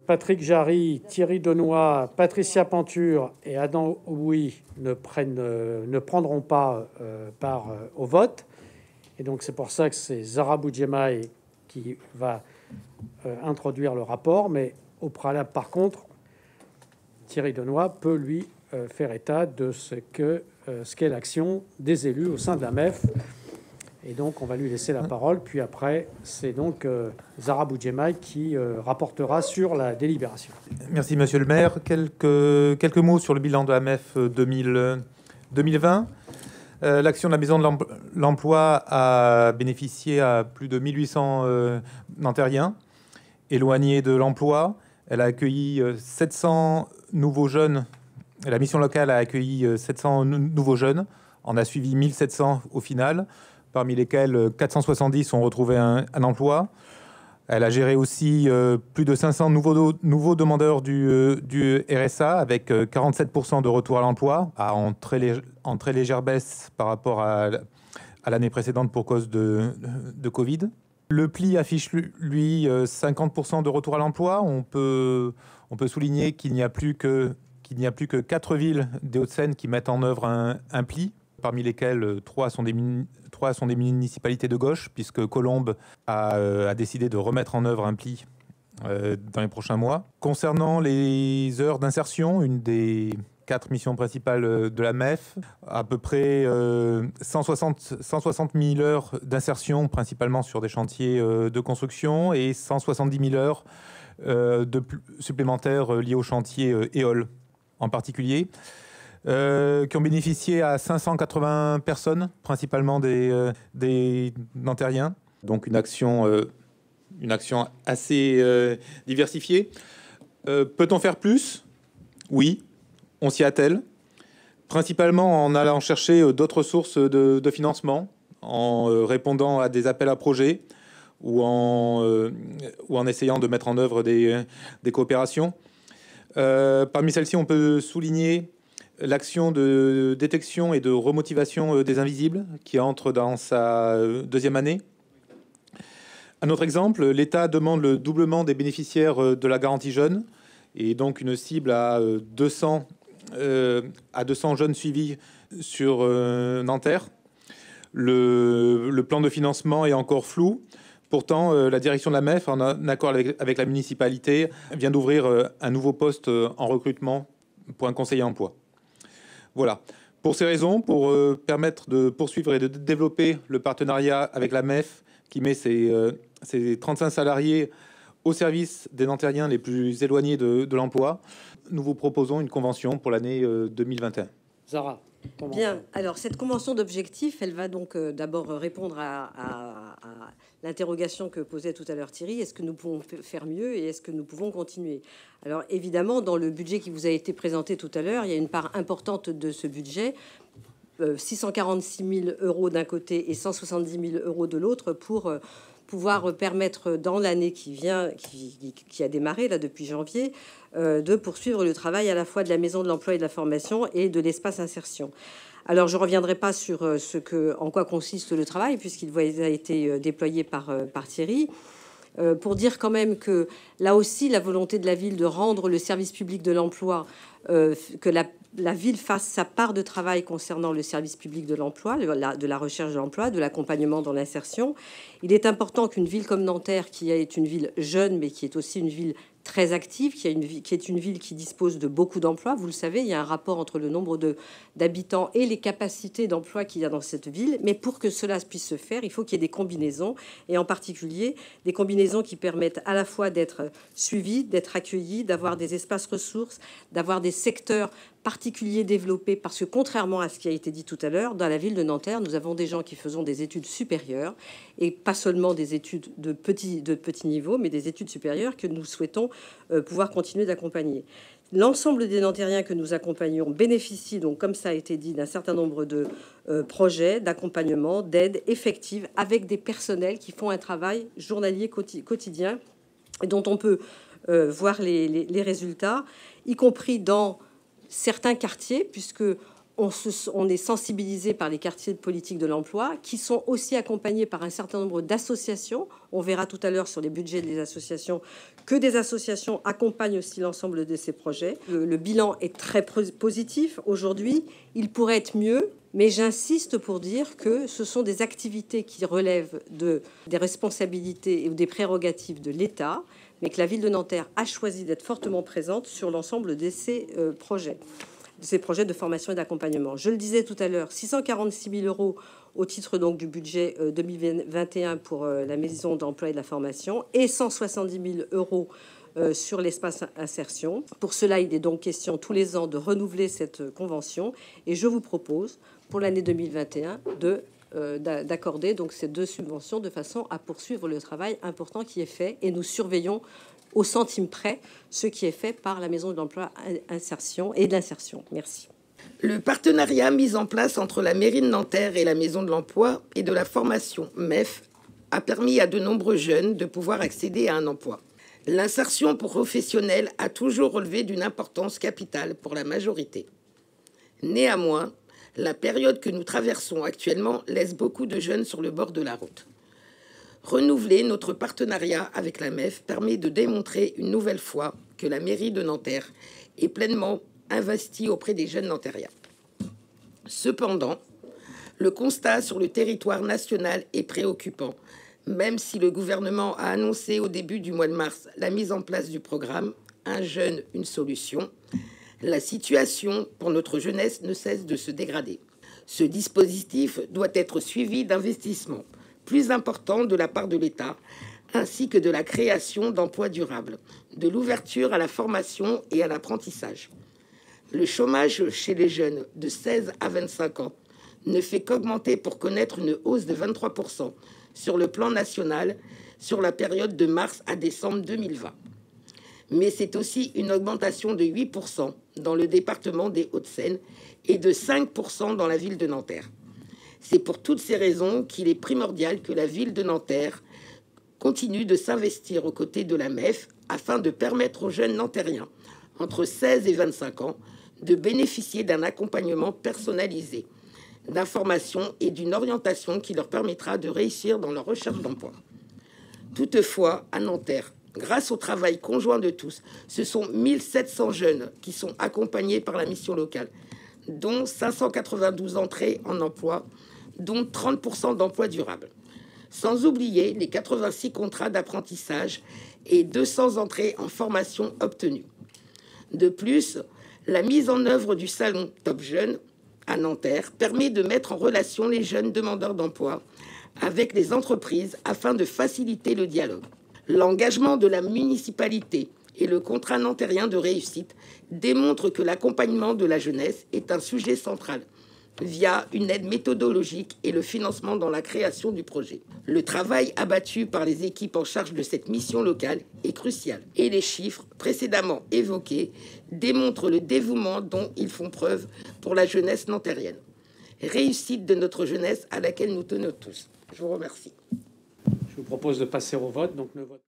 Patrick Jarry, Thierry Denoy, Patricia Panture et Adam Ouy ne prendront pas part au vote. Et donc c'est pour ça que c'est Zahra Boudjemaï qui va introduire le rapport. Mais au préalable, par contre, Thierry Denoy peut lui faire état de ce qu'est l'action des élus au sein de la MEF. Et donc, on va lui laisser la parole. Puis après, c'est donc Zahra Boudjemaï qui rapportera sur la délibération. Merci, monsieur le maire. Quelques mots sur le bilan de la MEF 2020. L'action de la Maison de l'Emploi a bénéficié à plus de 1800 Nantériens éloignés de l'emploi. Elle a accueilli 700 nouveaux jeunes. La mission locale a accueilli 700 nouveaux jeunes. On a suivi 1700 au final, parmi lesquels 470 ont retrouvé un emploi. Elle a géré aussi plus de 500 nouveaux demandeurs du RSA, avec 47% de retour à l'emploi, en très légère baisse par rapport à l'année précédente pour cause de Covid. Le PLI affiche, lui, 50% de retour à l'emploi. On peut souligner qu'il n'y a plus que 4 villes des Hauts-de-Seine qui mettent en œuvre un PLI, parmi lesquelles 3 sont des municipalités de gauche, puisque Colombes a décidé de remettre en œuvre un PLI dans les prochains mois. Concernant les heures d'insertion, une des 4 missions principales de la MEF, à peu près 160 000 heures d'insertion, principalement sur des chantiers de construction, et 170 000 heures supplémentaires liées au chantier EOL en particulier, qui ont bénéficié à 580 personnes, principalement des Nantériens. Donc une action assez diversifiée. Peut-on faire plus ? Oui. On s'y attelle, principalement en allant chercher d'autres sources de financement, en répondant à des appels à projets ou en essayant de mettre en œuvre des coopérations. Parmi celles-ci, on peut souligner l'action de détection et de remotivation des invisibles qui entre dans sa 2e année. Un autre exemple, l'État demande le doublement des bénéficiaires de la garantie jeune et donc une cible à 200 jeunes suivis sur Nanterre. Le plan de financement est encore flou. Pourtant, la direction de la MEF, en accord avec la municipalité, vient d'ouvrir un nouveau poste en recrutement pour un conseiller emploi. Voilà. Pour ces raisons, pour permettre de poursuivre et de développer le partenariat avec la MEF, qui met ses 35 salariés au service des Nantériens les plus éloignés de l'emploi, nous vous proposons une convention pour l'année 2021. Zahra. Bien. Alors, cette convention d'objectifs, elle va donc d'abord répondre à l'interrogation que posait tout à l'heure Thierry. Est-ce que nous pouvons faire mieux et est-ce que nous pouvons continuer ? Alors, évidemment, dans le budget qui vous a été présenté tout à l'heure, il y a une part importante de ce budget, 646 000 euros d'un côté et 170 000 euros de l'autre, pour pouvoir permettre dans l'année qui vient, qui a démarré là depuis janvier, de poursuivre le travail à la fois de la Maison de l'Emploi et de la Formation et de l'espace insertion. Alors, je ne reviendrai pas sur en quoi consiste le travail, puisqu'il a été déployé par Thierry, pour dire quand même que là aussi, la volonté de la ville de rendre le service public de l'emploi, que la ville fasse sa part de travail concernant le service public de l'emploi, de la recherche de l'emploi, de l'accompagnement dans l'insertion. Il est important qu'une ville comme Nanterre, qui est une ville jeune, mais qui est aussi une ville très active, qui est une ville qui dispose de beaucoup d'emplois. Vous le savez, il y a un rapport entre le nombre d'habitants et les capacités d'emploi qu'il y a dans cette ville. Mais pour que cela puisse se faire, il faut qu'il y ait des combinaisons, et en particulier des combinaisons qui permettent à la fois d'être suivis, d'être accueillis, d'avoir des espaces ressources, d'avoir des secteurs particuliers développés, parce que contrairement à ce qui a été dit tout à l'heure, dans la ville de Nanterre, nous avons des gens qui font des études supérieures, et pas seulement des études de petit niveau, mais des études supérieures que nous souhaitons pouvoir continuer d'accompagner. L'ensemble des Nantériens que nous accompagnons bénéficient donc, comme ça a été dit, d'un certain nombre de projets d'accompagnement, d'aide effective, avec des personnels qui font un travail journalier quotidien, et dont on peut voir les résultats, y compris dans certains quartiers, puisque on est sensibilisé par les quartiers de politique de l'emploi, qui sont aussi accompagnés par un certain nombre d'associations. On verra tout à l'heure sur les budgets des associations que des associations accompagnent aussi l'ensemble de ces projets. Le bilan est très positif. Aujourd'hui, il pourrait être mieux, mais j'insiste pour dire que ce sont des activités qui relèvent des responsabilités ou des prérogatives de l'État, mais que la ville de Nanterre a choisi d'être fortement présente sur l'ensemble de ces projets de formation et d'accompagnement. Je le disais tout à l'heure, 646 000 euros au titre donc du budget 2021 pour la maison d'emploi et de la formation et 170 000 euros sur l'espace insertion. Pour cela, il est donc question tous les ans de renouveler cette convention et je vous propose pour l'année 2021 d'accorder donc ces 2 subventions de façon à poursuivre le travail important qui est fait et nous surveillons au centime près ce qui est fait par la Maison de l'Emploi Insertion et de l'Insertion. Merci. Le partenariat mis en place entre la mairie de Nanterre et la Maison de l'Emploi et de la formation MEF a permis à de nombreux jeunes de pouvoir accéder à un emploi. L'insertion professionnelle a toujours relevé d'une importance capitale pour la majorité. Néanmoins, la période que nous traversons actuellement laisse beaucoup de jeunes sur le bord de la route. Renouveler notre partenariat avec la MEF permet de démontrer une nouvelle fois que la mairie de Nanterre est pleinement investie auprès des jeunes nantériens. Cependant, le constat sur le territoire national est préoccupant, même si le gouvernement a annoncé au début du mois de mars la mise en place du programme « Un jeune, une solution », la situation pour notre jeunesse ne cesse de se dégrader. Ce dispositif doit être suivi d'investissements plus importants de la part de l'État, ainsi que de la création d'emplois durables, de l'ouverture à la formation et à l'apprentissage. Le chômage chez les jeunes de 16 à 25 ans ne fait qu'augmenter pour connaître une hausse de 23% sur le plan national sur la période de mars à décembre 2020. Mais c'est aussi une augmentation de 8% dans le département des Hauts-de-Seine et de 5% dans la ville de Nanterre. C'est pour toutes ces raisons qu'il est primordial que la ville de Nanterre continue de s'investir aux côtés de la MEF afin de permettre aux jeunes nantériens entre 16 et 25 ans de bénéficier d'un accompagnement personnalisé, d'informations et d'une orientation qui leur permettra de réussir dans leur recherche d'emploi. Toutefois, à Nanterre, grâce au travail conjoint de tous, ce sont 1700 jeunes qui sont accompagnés par la mission locale, dont 592 entrées en emploi, dont 30% d'emplois durables. Sans oublier les 86 contrats d'apprentissage et 200 entrées en formation obtenues. De plus, la mise en œuvre du salon Top Jeunes à Nanterre permet de mettre en relation les jeunes demandeurs d'emploi avec les entreprises afin de faciliter le dialogue. L'engagement de la municipalité et le contrat nantérien de réussite démontrent que l'accompagnement de la jeunesse est un sujet central via une aide méthodologique et le financement dans la création du projet. Le travail abattu par les équipes en charge de cette mission locale est crucial et les chiffres précédemment évoqués démontrent le dévouement dont ils font preuve pour la jeunesse nantérienne. Réussite de notre jeunesse à laquelle nous tenons tous. Je vous remercie. Je vous propose de passer au vote. Donc le vote.